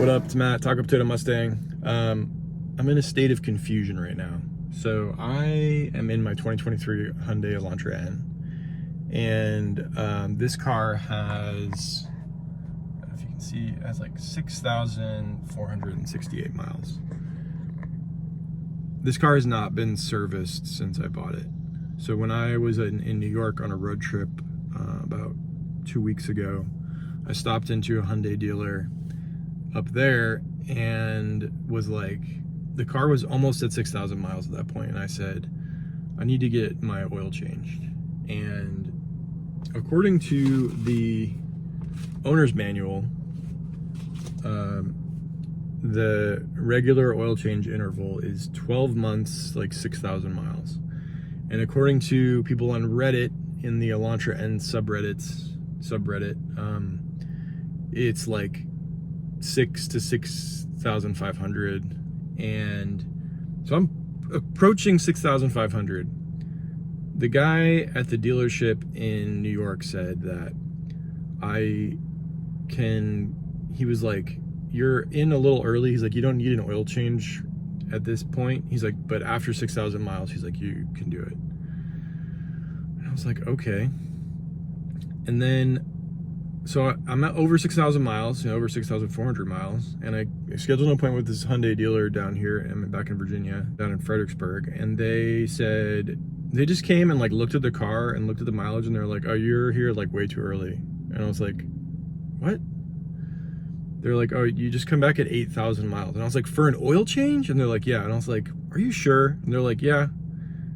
What up? It's Matt, Taco Potato Mustang. I'm in a state of confusion right now. So I am in my 2023 Hyundai Elantra N, and this car has, if you can see, it has like 6,468 miles. This car has not been serviced since I bought it. So when I was in New York on a road trip about 2 weeks ago, I stopped into a Hyundai dealer up there and was like, the car was almost at 6,000 miles at that point, and I said, I need to get my oil changed. And according to the owner's manual, the regular oil change interval is 12 months, like 6,000 miles. And according to people on Reddit, in the Elantra N subreddit, it's like 6 to 6,500, and so I'm approaching 6,500. The guy at the dealership in New York said that he was like, you're in a little early. He's like, you don't need an oil change at this point. He's like, but after 6,000 miles, he's like, you can do it. And I was like, okay. And then, so I'm at over 6,000 miles, over 6,400 miles, and I scheduled an appointment with this Hyundai dealer down here, and back in Virginia, down in Fredericksburg, and they said, they just came and like looked at the car and looked at the mileage, and they're like, oh, you're here like way too early. And I was like, what? They're like, oh, you just come back at 8,000 miles. And I was like, for an oil change? And they're like, yeah. And I was like, are you sure? And they're like, yeah.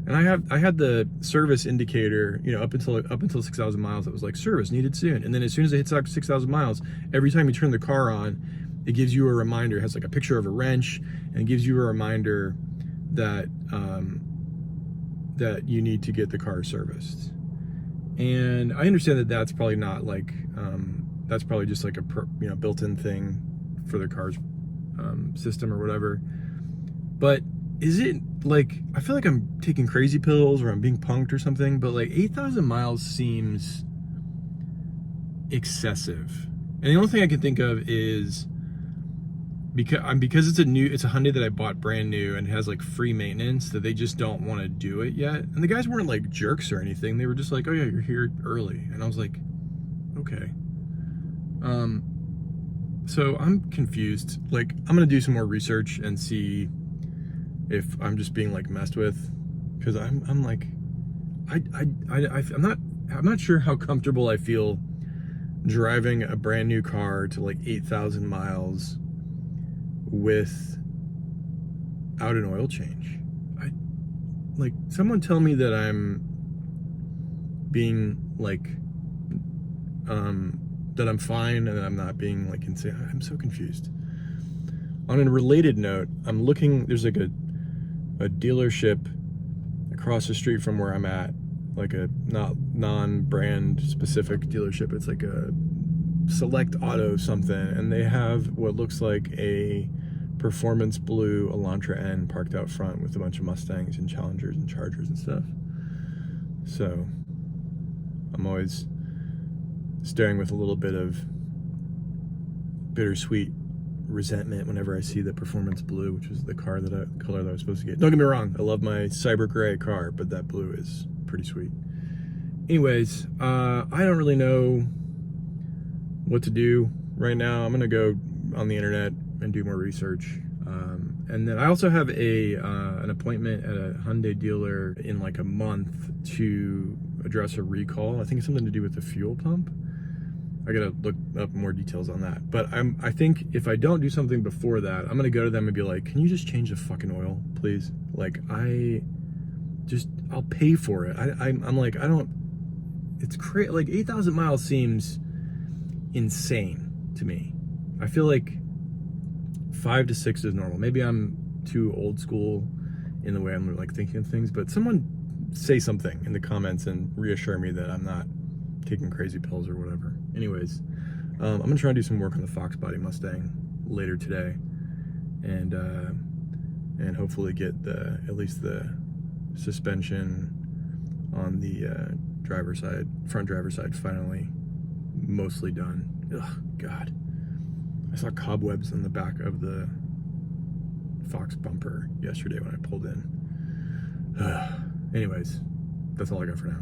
And I had the service indicator, up until 6,000 miles, it was like, service needed soon. And then as soon as it hits 6,000 miles, every time you turn the car on, it gives you a reminder. It has like a picture of a wrench, and it gives you a reminder that that you need to get the car serviced. And I understand that that's probably not like, that's probably just like a built-in thing for the car's system or whatever. But is it like, I feel like I'm taking crazy pills or I'm being punked or something, but like 8,000 miles seems excessive. And the only thing I can think of is because it's a Hyundai that I bought brand new and has like free maintenance, that they just don't want to do it yet. And the guys weren't like jerks or anything. They were just like, oh yeah, you're here early. And I was like, okay. So I'm confused. Like, I'm gonna do some more research and see if I'm just being like messed with, because I'm like, I'm not sure how comfortable I feel driving a brand new car to like 8,000 miles without an oil change. Like, someone tell me that I'm being like, that I'm fine and that I'm not being like insane. I'm so confused. On a related note, I'm looking, there's like a dealership across the street from where I'm at, like a non-brand specific dealership. It's like a Select Auto something, and they have what looks like a performance blue Elantra N parked out front with a bunch of Mustangs and Challengers and Chargers and stuff. So I'm always staring with a little bit of bittersweet resentment whenever I see the performance blue, which was the color that I was supposed to get. Don't get me wrong, I love my cyber gray car, but that blue is pretty sweet. Anyways, I don't really know what to do right now. I'm gonna go on the internet and do more research. And then I also have an appointment at a Hyundai dealer in like a month to address a recall. I think it's something to do with the fuel pump. I gotta look up more details on that. But I think if I don't do something before that, I'm gonna go to them and be like, can you just change the fucking oil, please? Like, I'll pay for it. I'm like, it's crazy. Like 8,000 miles seems insane to me. I feel like 5 to 6 is normal. Maybe I'm too old school in the way I'm like thinking of things, but someone say something in the comments and reassure me that I'm not taking crazy pills or whatever. Anyways, I'm gonna try and do some work on the Fox Body Mustang later today, and hopefully get at least the suspension on the front driver's side finally mostly done. Ugh, God. I saw cobwebs on the back of the Fox bumper yesterday when I pulled in. Anyways, that's all I got for now.